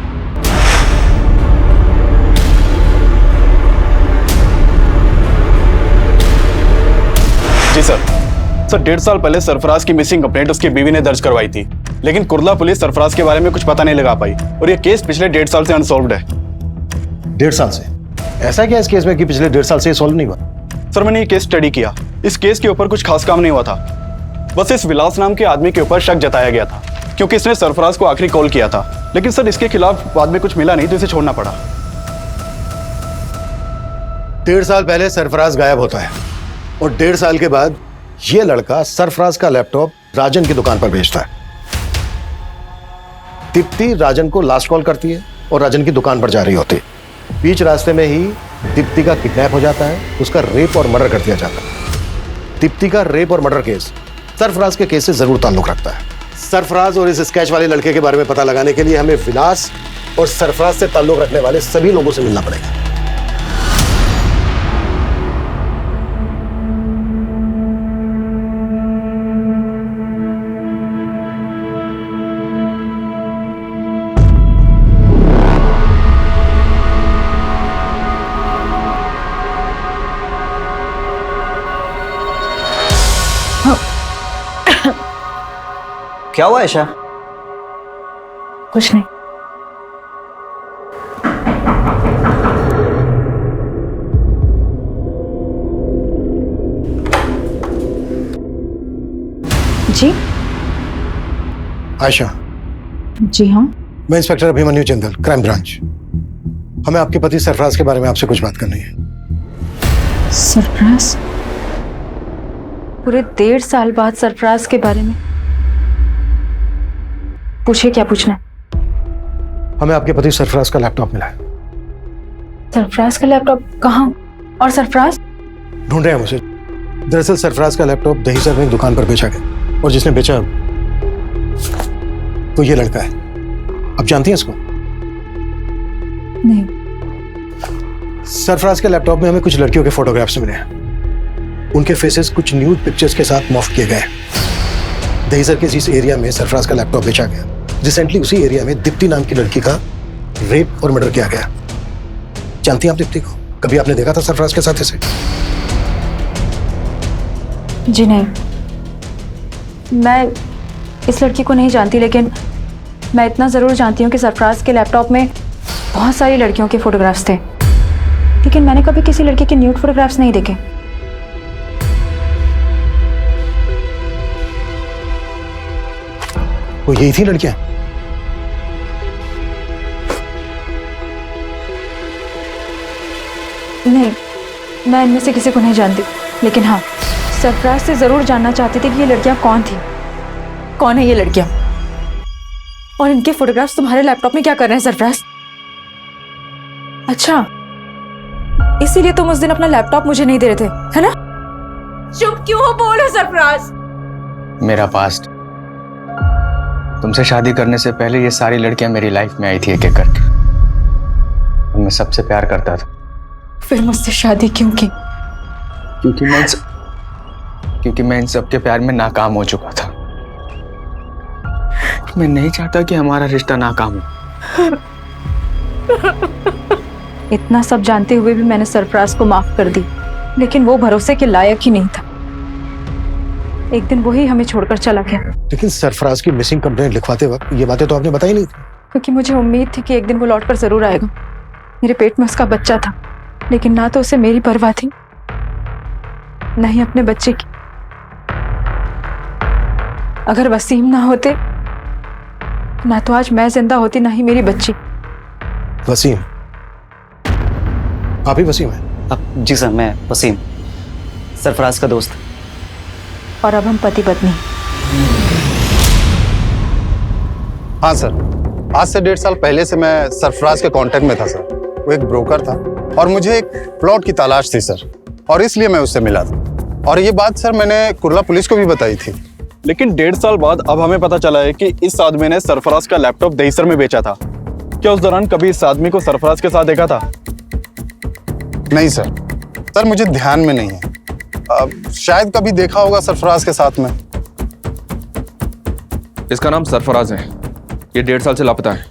जी सर। 1.5 साल पहले सरफराज की मिसिंग कंप्लेंट उसकी बीवी ने दर्ज करवाई थी, लेकिन कुर्ला पुलिस सरफराज के बारे में कुछ पता नहीं लगा पाई और यह केस पिछले 1.5 साल से अनसॉल्व्ड है। 1.5 साल से? ऐसा क्या इस केस में कि पिछले 1.5 साल से सॉल्व नहीं हुआ? सर मैंने ये केस स्टडी किया, इस केस के ऊपर कुछ खास काम नहीं हुआ था। बस इस विलास नाम के आदमी के ऊपर शक जताया गया था क्योंकि इसने सरफराज को आखिरी कॉल किया था, लेकिन सर इसके खिलाफ बाद में कुछ मिला नहीं तो इसे छोड़ना पड़ा। 1.5 साल पहले सरफराज गायब होता है और 1.5 साल के बाद ये लड़का सरफराज का लैपटॉप राजन की दुकान पर बेचता है। दीप्ति राजन को लास्ट कॉल करती है और राजन की दुकान पर जा रही होती है। बीच रास्ते में ही दीप्ति का किडनैप हो जाता है, उसका रेप और मर्डर कर दिया जाता है। दीप्ति का रेप और मर्डर केस सरफराज के केस से जरूर ताल्लुक रखता है। सरफराज और इस स्केच वाले लड़के के बारे में पता लगाने के लिए हमें विलास और सरफराज से ताल्लुक रखने वाले सभी लोगों से मिलना पड़ेगा। क्या हुआ ऐशा? कुछ नहीं। जी आयशा। जी हाँ। मैं inspector Abhimanyu Jindal, crime branch. हमें आपके पति सरफराज के बारे में आपसे कुछ बात करनी है। सरफराज? पूरे 1.5 साल बाद सरफराज के बारे में? पूछिए, क्या पूछना है? हमें आपके पति सरफराज का लैपटॉप मिला है। सरफराज का लैपटॉप कहाँ? और सरफराज? ढूंढ रहे हैं हम उसे। दरअसल सरफराज का लैपटॉप दहीसर में एक दुकान पर बेचा गया और जिसने बेचा तो ये लड़का है। आप जानती हैं इसको? नहीं। सरफराज के लैपटॉप में हमें कुछ लड़कियों के फोटोग्राफ्स मिले हैं। उनके फेसेस कुछ न्यूड पिक्चर्स के साथ मॉर्फ किए गए। दहीसर के जिस एरिया में सरफराज का लैपटॉप बेचा गया, रिसेंटली उसी एरिया में दीप्ति नाम की लड़की का रेप और मर्डर किया गया। जानती हैं आप दीप्ति को? कभी आपने देखा था सरफराज के साथ इसे? जी नहीं, मैं इस लड़की को नहीं जानती, लेकिन मैं इतना ज़रूर जानती हूँ कि सरफराज के लैपटॉप में बहुत सारी लड़कियों के फोटोग्राफ्स थे, लेकिन मैंने कभी किसी लड़की के न्यूड फोटोग्राफ्स नहीं देखे। वो यही थी लड़कियां? नहीं, मैं इनमें से किसी को नहीं जानती, लेकिन हाँ, सरफराज से ज़रूर जानना चाहती थी कि ये लड़कियां कौन थी, कौन है ये लड़कियां, और इनके फोटोग्राफ्स तुम्हारे लैपटॉप में क्या कर रहे हैं सरफराज? अच्छा, इसीलिए तुम उस दिन अपना लैपटॉप मुझे नहीं दे रहे थे, है ना? चुप क्यों हो? बोलो सरफराज। मेरा पास्ट, तुमसे शादी करने से पहले ये सारी लड़कियां मेरी लाइफ में आई थी एक एक करके। मैं सबसे प्यार करता था। फिर मुझसे शादी क्यों की? क्योंकि मैं इन सबके प्यार में नाकाम हो चुका था। मैं नहीं चाहता कि हमारा रिश्ता नाकाम हो। इतना सब जानते हुए भी मैंने सरफराज को माफ कर दी, लेकिन वो भरोसे के लायक ही नहीं था। एक दिन वही हमें छोड़कर चला गया। लेकिन सरफराज की मिसिंग कंप्लेंट लिखवाते वक्त ये बातें तो आपने बताई नहीं थी। क्योंकि मुझे उम्मीद थी कि एक दिन वो लौटकर जरूर आएगा। मेरे पेट में उसका बच्चा था, लेकिन ना तो उसे मेरी परवाह थी, न ही अपने बच्चे की। अगर वसीम ना होते, ना तो आज मैं जिंदा होती, ना ही मेरी बच्ची। वसीम? आप ही वसीम हैं? जी सर, मैं वसीम, सरफराज का दोस्त। और अब हम पति पत्नी। हाँ सर, आज से 1.5 साल पहले से मैं सरफराज के कांटेक्ट में था सर। वो एक ब्रोकर था और मुझे एक प्लॉट की तलाश थी सर, और इसलिए मैं उससे मिला था। और ये बात सर मैंने कुर्ला पुलिस को भी बताई थी। लेकिन 1.5 साल बाद अब हमें पता चला है कि इस आदमी ने सरफराज का लैपटॉप दहीसर में बेचा था। क्या उस दौरान कभी इस आदमी को सरफराज के साथ देखा था? नहीं सर, मुझे ध्यान में नहीं है। शायद कभी देखा होगा सरफराज के साथ में। इसका नाम सरफराज है, ये 1.5 साल से लापता है।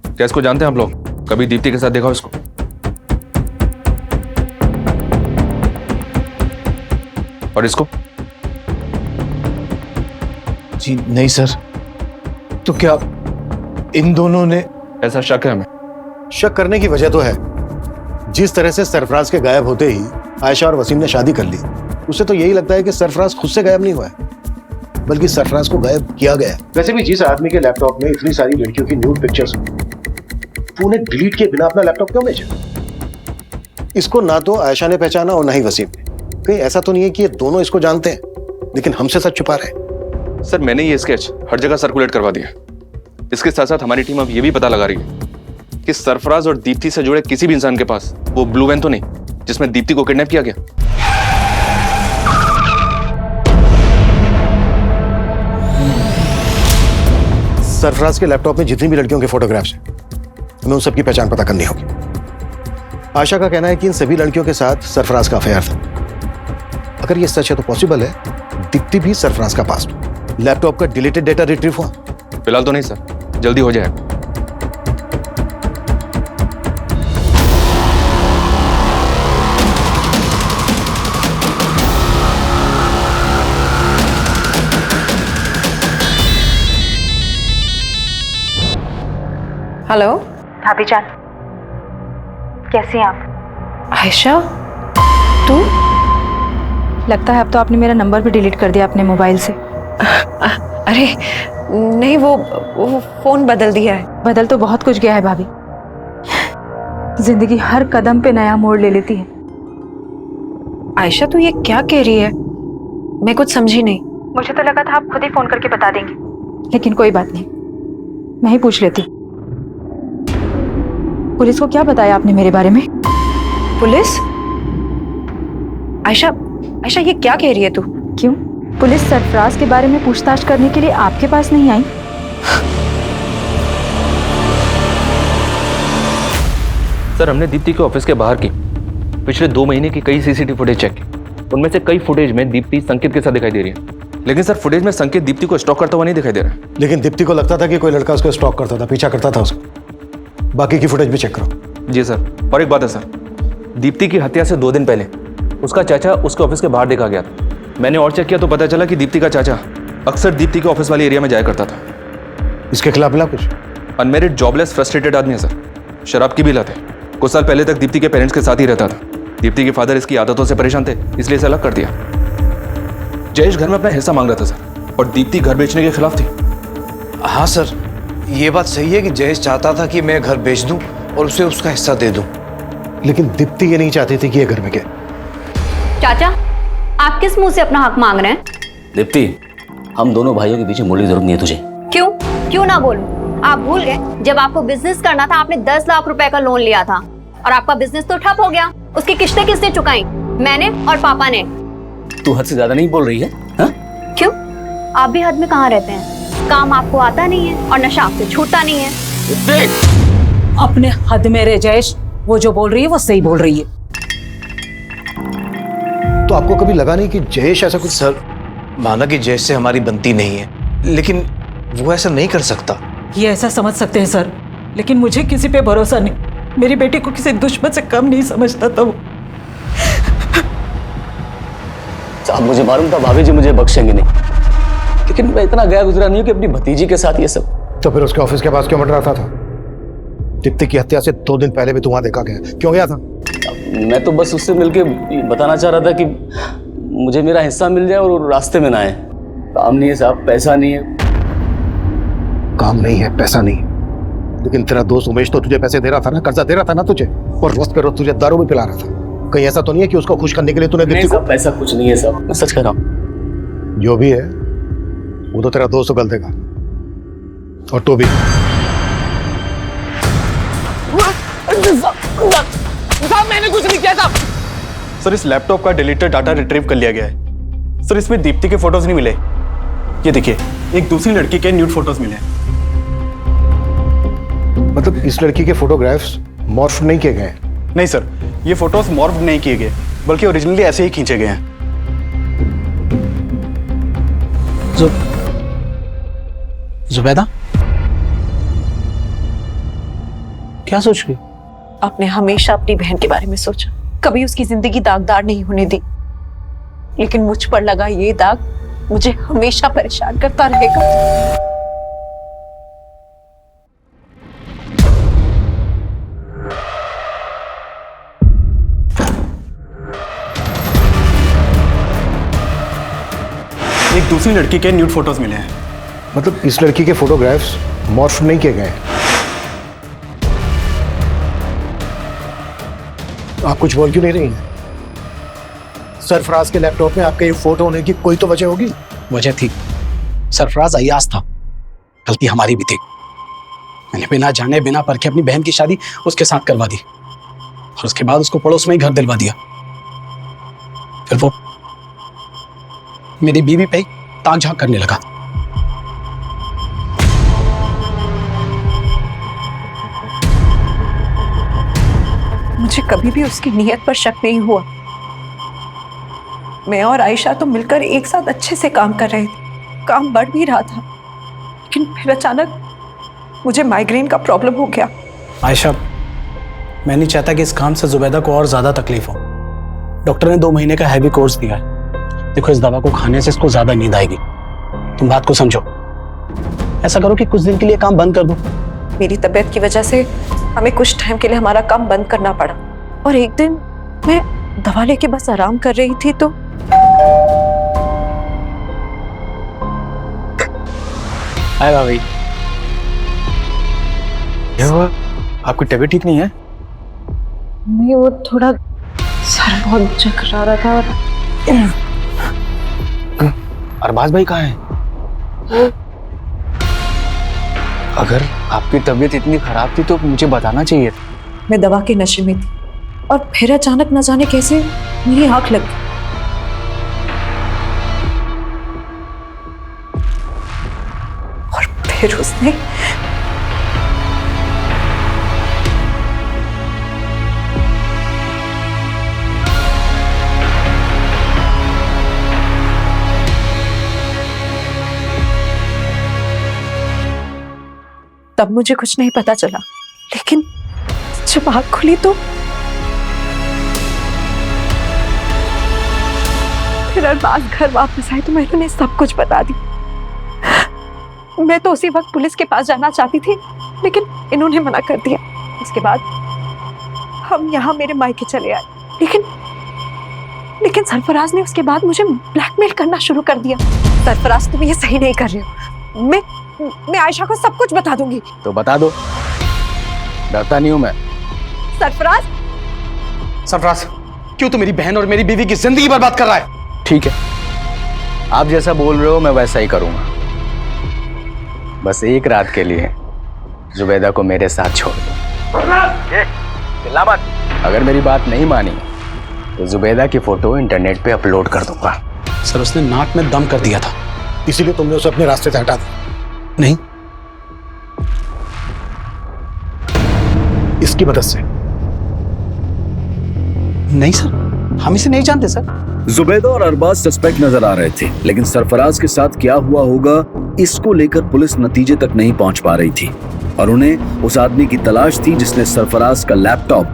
क्या इसको जानते हैं आप लोग? कभी दीप्ति के साथ देखा इसको? और इसको? जी नहीं सर। तो क्या इन दोनों ने? ऐसा शक है हमें। शक करने की वजह तो है, जिस तरह से सरफराज के गायब होते ही आयशा और वसीम ने शादी कर ली, उससे तो यही लगता है कि सरफराज खुद से गायब नहीं हुआ है, बल्कि सरफराज को गायब किया गया है। वैसे भी जिस आदमी के लैपटॉप में इतनी सारी लड़कियों की न्यूड पिक्चर्स, तूने डिलीट किए बिना अपना लैपटॉप क्यों भेजा? इसको ना तो आयशा ने पहचाना और ना ही वसीम ने। कहीं ऐसा तो नहीं है कि ये दोनों इसको जानते हैं लेकिन हमसे सच छुपा रहे हैं? सर, मैंने ये स्केच हर जगह सर्कुलेट करवा दिया। इसके साथ साथ हमारी टीम अब ये भी पता लगा रही है कि सरफराज और दीप्ति से जुड़े किसी भी इंसान के पास वो ब्लू वैन तो नहीं जिसमें दीप्ति को किडनैप किया गया। सरफराज के लैपटॉप में जितनी भी लड़कियों के फोटोग्राफ्स हैं, हमें उन सबकी पहचान पता करनी होगी। आशा का कहना है कि इन सभी लड़कियों के साथ सरफराज का अफेयर था। अगर ये सच है तो पॉसिबल है दीप्ति भी सरफराज का पास हो। लैपटॉप का डिलीटेड डेटा रिट्रीव हुआ? फिलहाल तो नहीं सर, जल्दी हो जाएगा। हेलो भाभी जान, कैसी हैं आप? आयशा, तू? लगता है अब तो आपने मेरा नंबर भी डिलीट कर दिया अपने मोबाइल से। अरे नहीं, वो फोन बदल दिया है। बदल तो बहुत कुछ गया है भाभी। जिंदगी हर कदम पे नया मोड़ ले लेती है। आयशा, तू ये क्या कह रही है? मैं कुछ समझी नहीं। मुझे तो लगा था आप खुद ही फोन करके बता देंगे, लेकिन कोई बात नहीं, मैं ही पूछ लेती। पुलिस को क्या बताया आपने मेरे बारे में? पुलिस? आयशा, आयशा ये क्या कह रही है तू? क्यों? पुलिस सरफराज के बारे में पूछताछ करने के लिए आपके पास नहीं आई? सर, हमने दीप्ति के ऑफिस के बाहर की पिछले 2 महीने की कई सीसीटीवी फुटेज चेक की। उनमें से कई फुटेज में दीप्ति संकेत के साथ दिखाई दे रही है, लेकिन सर फुटेज में संकेत दीप्ति को स्टॉक करता हुआ नहीं दिखाई दे रहा है। लेकिन दीप्ति को लगता था कि कोई लड़का उसको स्टॉक करता था, पीछा करता था उसको। बाकी की फुटेज भी चेक करो। जी सर। और एक बात है सर, दीप्ति की हत्या से 2 दिन पहले उसका चाचा उसके ऑफिस के बाहर देखा गया था। मैंने और चेक किया तो पता चला कि दीप्ति का चाचा अक्सर दीप्ति के ऑफिस वाले एरिया में जाया करता था। इसके खिलाफ मिला कुछ? अनमेरिड, जॉबलेस, फ्रस्ट्रेटेड आदमी है सर। शराब की भी लत है। कुछ साल पहले तक दीप्ति के पेरेंट्स के साथ ही रहता था। दीप्ति के फादर इसकी आदतों से परेशान थे, इसलिए इसे अलग कर दिया। जयेश घर में अपना हिस्सा मांग रहा था सर, और दीप्ति घर बेचने के खिलाफ थी। हाँ सर, ये बात सही है कि जयेश चाहता था कि मैं घर बेच दूं और उसे उसका हिस्सा दे दूं। लेकिन दीप्ति ये नहीं चाहती थी कि ये घर में क्या। चाचा, आप किस मुंह से अपना हक मांग रहे हैं? दीप्ति, हम दोनों भाइयों के बीच में बोलने की जरूरत नहीं है तुझे। क्यों ना बोलूं? आप भूल गए जब आपको बिजनेस करना था आपने 10 लाख रुपए का लोन लिया था और आपका बिजनेस तो ठप हो गया। उसकी किस्तें किसने चुकाई? मैंने और पापा ने। तू हद से ज्यादा नहीं बोल रही है? हा? क्यों? आप भी हद में कहाँ रहते हैं? काम आपको आता नहीं है और नशा आपसे छूटता नहीं है। अपने हद में रह जयेश, वो जो बोल रही है वो सही बोल रही है। तो आपको कभी लगा नहीं कि जयेश ऐसा कुछ? सर, माना कि जयेश से हमारी बनती नहीं है, लेकिन वो ऐसा नहीं कर सकता। ये ऐसा समझ सकते हैं सर, लेकिन मुझे किसी पे भरोसा नहीं। मेरी बेटी को किसी दुश्मन से कम नहीं समझता था वो। साहब मुझे मालूम था भाभी जी मुझे बख्शेंगे नहीं, लेकिन मैं इतना गया गुजरा नहीं हूं कि अपनी भतीजी के साथ ये सब। तो फिर उसके ऑफिस के पास क्यों मंडराता था? दीप्ति की हत्या से 2 दिन पहले भी तू वहां देखा गया, क्यों गया था? मैं तो बस उससे मिलके बताना चाह रहा था कि मुझे मेरा हिस्सा मिल जाए और वो रास्ते में ना आए। काम नहीं है साहब, पैसा नहीं है। काम नहीं है, पैसा नहीं है, लेकिन तेरा दोस्त उमेश तो तुझे पैसे दे रहा था ना, कर्जा दे रहा था ना तुझे, और रोज पे रोज तुझे दारू भी पिला रहा था। कहीं ऐसा तो नहीं है कि उसको खुश करने के लिए तूने दीप्ति को? पैसा कुछ नहीं है साहब, मैं सच कह रहा हूँ। जो भी है वो तो तेरा दोस्त गल देगा, और तू भी। मैंने कुछ नहीं किया था सर। इस लैपटॉप का डिलीटेड डाटा रिट्रीव कर लिया गया है सर। इसमें दीप्ति के फोटोज नहीं मिले। ये देखिए, एक दूसरी लड़की के न्यूड फोटोज मिले। मतलब इस लड़की के फोटोग्राफ्स मॉर्फ नहीं किए गए? नहीं सर, ये फोटोज मॉर्फ नहीं किए गए, बल्कि ओरिजिनली ऐसे ही खींचे गए हैं। जुबैदा क्या सोच रही? आपने हमेशा अपनी बहन के बारे में सोचा, कभी उसकी जिंदगी दागदार नहीं होने दी, लेकिन मुझ पर लगा ये दाग मुझे हमेशा परेशान करता रहेगा। एक दूसरी लड़की के न्यूड फोटोज मिले हैं। मतलब इस लड़की के फोटोग्राफ्स मॉर्फ नहीं किए गए? आप कुछ बोल क्यों नहीं रही? सरफराज के लैपटॉप में आपके ये फोटो होने की कोई तो वजह होगी। वजह थी, सरफराज अय्याज था, गलती हमारी भी थी। मैंने बिना जाने बिना परखे अपनी बहन की शादी उसके साथ करवा दी, और उसके बाद उसको पड़ोस में ही घर दिलवा दिया। फिर वो मेरी बीवी पे ताक झांक करने लगा। मुझे कभी भी उसकी नीयत पर शक नहीं हुआ। मैं और आयशा तो मिलकर एक साथ अच्छे से काम कर रहे थे, काम बढ़ भी रहा था, लेकिन फिर अचानक मुझे माइग्रेन का प्रॉब्लम हो गया। आयशा, मैं नहीं चाहता कि इस काम से जुबैदा को और ज्यादा तकलीफ हो। डॉक्टर ने 2 महीने का हैवी कोर्स दिया है। देखो, इस दवा को खाने से इसको ज्यादा नींद आएगी। तुम बात को समझो। ऐसा करो कि कुछ दिन के लिए काम बंद कर दो। मेरी तबीयत की वजह से हमें कुछ टाइम के लिए हमारा काम बंद करना पड़ा, और एक दिन मैं दवा लेके बस आराम कर रही थी तो हाय भाई, क्या हुआ? आपकी तबीयत ठीक नहीं है? नहीं, वो थोड़ा सर बहुत चकरा रहा था। और अरबाज भाई कहाँ हैं? अगर आपकी तबीयत इतनी खराब थी तो मुझे बताना चाहिए था। मैं दवा के नशे में थी, और फिर अचानक न जाने कैसे मेरी आंख लग गई। और फिर उसने तब मुझे कुछ नहीं पता चला, लेकिन जब आँख खुली तो फिर अरबाज घर वापस आए तो मैंने उन्हें सब कुछ बता दी। मैं तो उसी वक्त पुलिस के पास जाना चाहती थी, लेकिन इन्होंने मना कर दिया। उसके बाद हम यहाँ मेरे मायके चले आए, लेकिन सरफराज ने उसके बाद मुझे ब्लैकमेल करना शुरू कर दिया। सरफराज, तुम ये सही नहीं कर रहे हो। मैं आयशा को सब कुछ बता दूंगी। तो बता दो, डरता नहीं हूं मैं। सरफराज, क्यों तू मेरी बहन और मेरी बीवी की जिंदगी बर्बाद कर रहा है? ठीक है, आप जैसा बोल रहे हो मैं वैसा ही करूंगा। बस एक रात के लिए जुबैदा को मेरे साथ छोड़ दो। चिल्ला मत। अगर मेरी बात नहीं मानी तो जुबैदा की फोटो इंटरनेट पे अपलोड कर दूंगा। सर, उसने नाक में दम कर दिया था, इसीलिए तुमने उसे अपने रास्ते से हटा दिया? नहीं, इसकी मदद से? नहीं सर, हम इसे नहीं जानते सर। जुबैदा और अरबाज सस्पेक्ट नजर आ रहे थे, लेकिन सरफराज के साथ क्या हुआ होगा इसको लेकर पुलिस नतीजे तक नहीं पहुंच पा रही थी और उन्हें उस आदमी की तलाश थी जिसने सरफराज का लैपटॉप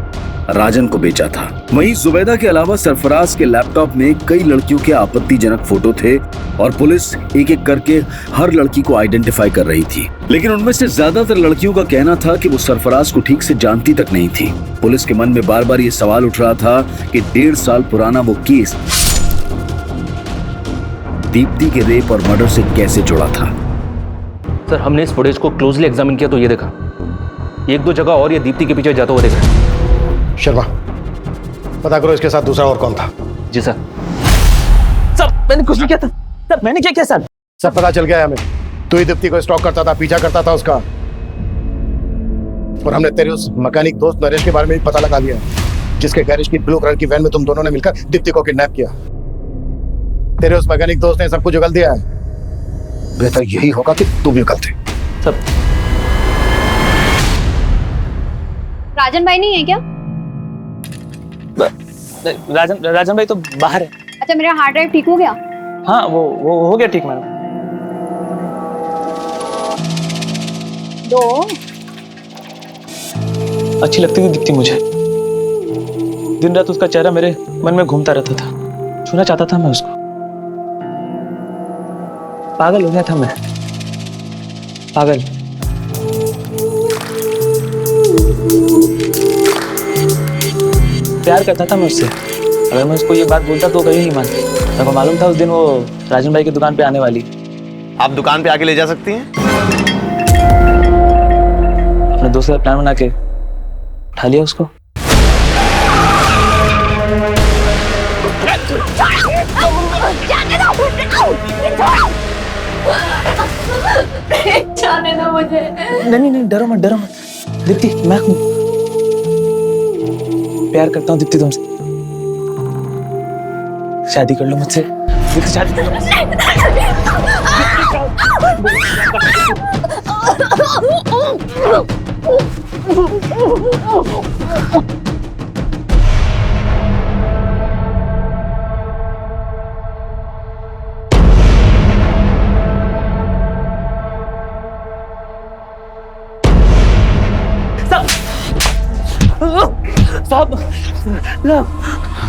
राजन को बेचा था। वहीं जुबैदा के अलावा सरफराज के लैपटॉप में कई लड़कियों के आपत्तिजनक फोटो थे और पुलिस एक एक करके हर लड़की को आइडेंटिफाई कर रही थी, लेकिन उनमें से ज्यादातर लड़कियों का कहना था कि वो सरफराज को ठीक से जानती तक नहीं थी। पुलिस के मन में बार बार ये सवाल उठ रहा था कि 1.5 साल पुराना वो केस दीप्ति के रेप और मर्डर से कैसे जुड़ा था। सर, हमने इस फुटेज को क्लोजली एग्जामिन किया तो ये देखा, 1-2 जगह और ये दीप्ति के पीछे जाता हुआ देखा। शर्मा, पता करो इसके साथ दूसरा और कौन था। जी सर। सर मैंने कुछ नहीं किया था सर, मैंने क्या किया सर? सर पता चल गया है हमें, तू ही दीप्ति को स्टॉक करता था, पीछा करता था उसका। और हमने तेरे उस मैकेनिक दोस्त नरेश के बारे में भी पता लगा लिया, जिसके गैरेज की ब्लू कलर की वैन में तुम दोनों ने मिलकर दीप्ति को किडनैप किया। तेरे उस मैकेनिक दोस्त ने सब कुछ उगल दिया है। बेहतर यही होगा कि तू भी उगल दे। सब राजन भाई नहीं है क्या? राजन भाई तो बाहर है। अच्छा, मेरा हार्ड ड्राइव ठीक हो गया? हाँ वो हो गया ठीक मैडम। दो अच्छी लगती थी दीप्ति मुझे, दिन रात उसका चेहरा मेरे मन में घूमता रहता था, छूना चाहता था मैं उसको। पागल हो गया था मैं, पागल। प्यार करता था मैं उससे। अगर मैं उसको ये बात बोलता तो कभी नहीं मानती। मेरे को मालूम था उस दिन वो राजन भाई की दुकान पे आने वाली। आप दुकान पे आके ले जा सकती हैं? अपने दोस्त का प्लान बना के उठा लिया उसको। जाने दो मुझे। नहीं डरो मत दीप्ति, मैं हूं। प्यार करता हूँ दीप्ति तुमसे, शादी कर लो मुझसे। दीप्ति शादी कर लो मुझसे।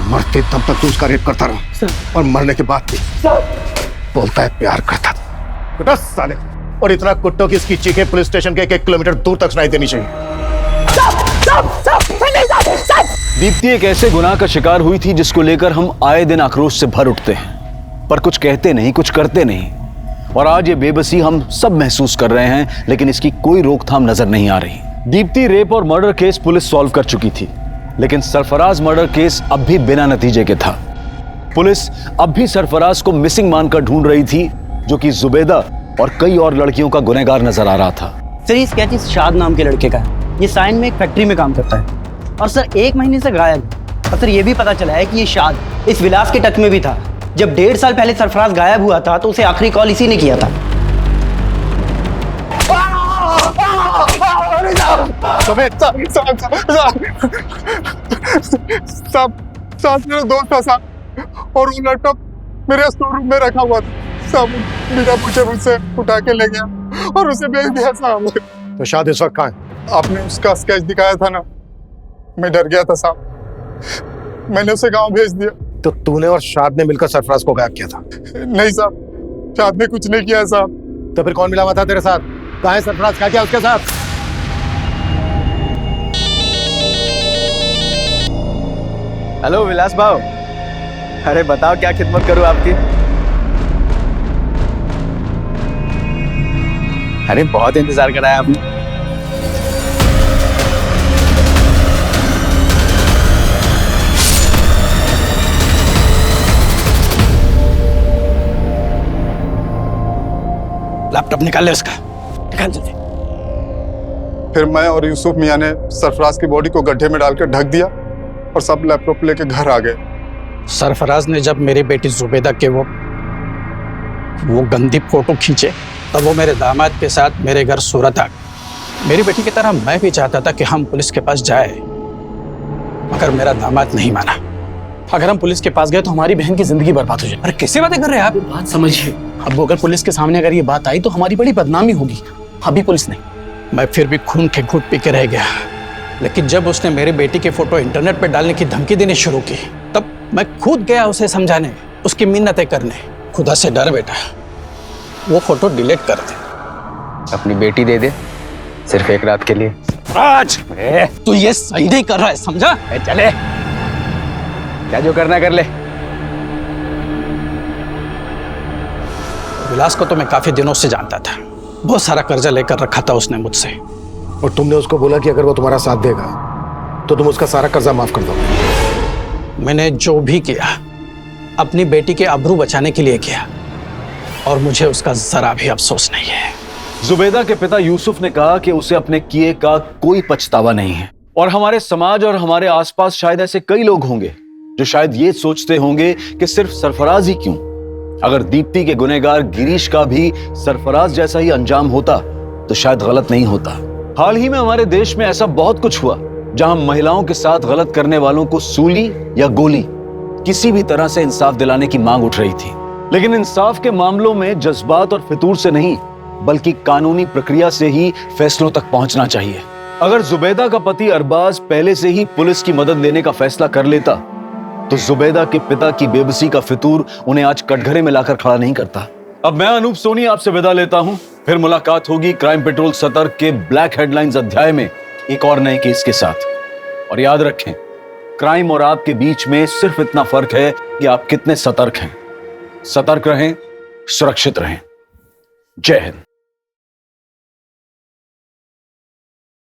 मरते तब तक तू उसका रेप करता रहा और मरने के बाद भी बोलता है प्यार करता था। कुत्ता साले, और इतना कुत्तों की इसकी चीखें पुलिस स्टेशन के 1 किलोमीटर दूर तक सुनाई देनी चाहिए। दीप्ति एक ऐसे गुनाह का शिकार हुई थी जिसको लेकर हम आए दिन आक्रोश से भर उठते हैं, पर कुछ कहते नहीं, कुछ करते नहीं। और आज ये बेबसी हम सब महसूस कर रहे हैं, लेकिन इसकी कोई रोकथाम नजर नहीं आ रही। दीप्ति रेप और मर्डर केस पुलिस सॉल्व कर चुकी थी, लेकिन सरफराज मर्डर केस अब भी बिना नतीजे के था। पुलिस अब भी सरफराज को मिसिंग मानकर ढूंढ रही थी, जो कि जुबैदा और कई और लड़कियों का गुनहगार नजर आ रहा था। सर ये स्केच इस शाद नाम के लड़के का है। ये साइन में एक फैक्ट्री में काम करता है और सर 1 महीने से गायब। और सर ये भी पता चला है कि ये शाद इस विलास के टच में भी था। जब 1.5 साल पहले सरफराज गायब हुआ था तो उसे आखिरी कॉल इसी ने किया था। साथ मेरा दोस्त था साहब, और वो लैपटॉप मेरे स्टोर रूम में रखा हुआ था साहब। बिना पूछे मुझसे उठा के ले गया और उसे भेज दिया साहब। तो शाद इस वक्त कहाँ है? आपने उसका स्केच दिखाया था ना, मैं डर गया था साहब, मैंने उसे गांव भेज दिया। तो तूने और शाद ने मिलकर सरफराज को गायब किया था? नहीं साहब, शाद ने कुछ नहीं किया साहब। तो फिर कौन मिला हुआ था तेरे साथ? कहाँ है सरफराज, क्या किया उसके साथ? हेलो विलास भाव, अरे बताओ क्या खिदमत करूं आपकी? अरे बहुत इंतजार कराया आपने। लैपटॉप निकाल ले उसका, निकाल जल्दी। फिर मैं और यूसुफ मियां ने सरफराज की बॉडी को गड्ढे में डालकर ढक दिया और सब लैपटॉप लेके घर आ गए। सरफराज ने जब मेरी बेटी जुबैदा के वो गंदी फोटो खींचे तब वो मेरे दामाद के साथ मेरे घर सूरत आ गए। मेरी बेटी की तरह मैं भी चाहता था कि हम पुलिस के पास जाए, मगर मेरा दामाद नहीं माना। अगर हम पुलिस के पास गए तो हमारी बहन की जिंदगी बर्बाद हो जाए। अरे कैसे बातें कर रहे हैं आप? बात समझिए, अब अगर पुलिस के सामने अगर ये बात आई तो हमारी बड़ी बदनामी होगी। अभी पुलिस नहीं, मैं फिर भी खून के घुट पी के रह गया। लेकिन जब उसने मेरे बेटी के फोटो इंटरनेट पर डालने की धमकी देनी शुरू की, तब मैं खुद गया उसे समझाने, उसकी मिन्नतें करने। खुदा से डर बेटा, वो फोटो डिलीट कर दे। अपनी बेटी दे दे, सिर्फ एक रात के लिए। राज, तू ये सही नहीं कर रहा है, समझा? चले, क्या जो करना कर ले। विलास को तो मैं काफी दिनों से जानता था। बहुत सारा कर्जा लेकर रखा था उसने मुझसे। और तुमने उसको बोला कि अगर वो तुम्हारा साथ देगा तो तुम उसका सारा कर्जा माफ कर दो। मैंने जो भी किया अपनी बेटी के आबरू बचाने के लिए किया, और मुझे उसका जरा भी अफसोस नहीं है। जुबैदा के पिता यूसुफ ने कहा कि उसे अपने किए का कोई पछतावा नहीं है। और हमारे समाज और हमारे आसपास शायद ऐसे कई लोग होंगे जो शायद ये सोचते होंगे कि सिर्फ सरफराज ही क्यों, अगर दीप्ति के गुनहगार गिरीश का भी सरफराज जैसा ही अंजाम होता तो शायद गलत नहीं होता। हाल ही में हमारे देश में ऐसा बहुत कुछ हुआ जहां महिलाओं के साथ गलत करने वालों को सूली या गोली, किसी भी तरह से इंसाफ दिलाने की मांग उठ रही थी। लेकिन इंसाफ के मामलों में जज्बात और फितूर से नहीं, बल्कि कानूनी प्रक्रिया से ही फैसलों तक पहुंचना चाहिए। अगर जुबैदा का पति अरबाज पहले से ही पुलिस की मदद लेने का फैसला कर लेता तो जुबैदा के पिता की बेबसी का फितूर उन्हें आज कटघरे में लाकर खड़ा नहीं करता। अब मैं अनूप सोनी आपसे विदा लेता हूं। फिर मुलाकात होगी क्राइम पेट्रोल सतर्क के ब्लैक हेडलाइंस अध्याय में एक और नए केस के साथ। और याद रखें, क्राइम और आपके बीच में सिर्फ इतना फर्क है कि आप कितने सतर्क हैं। सतर्क रहें, सुरक्षित रहें। जय हिंद।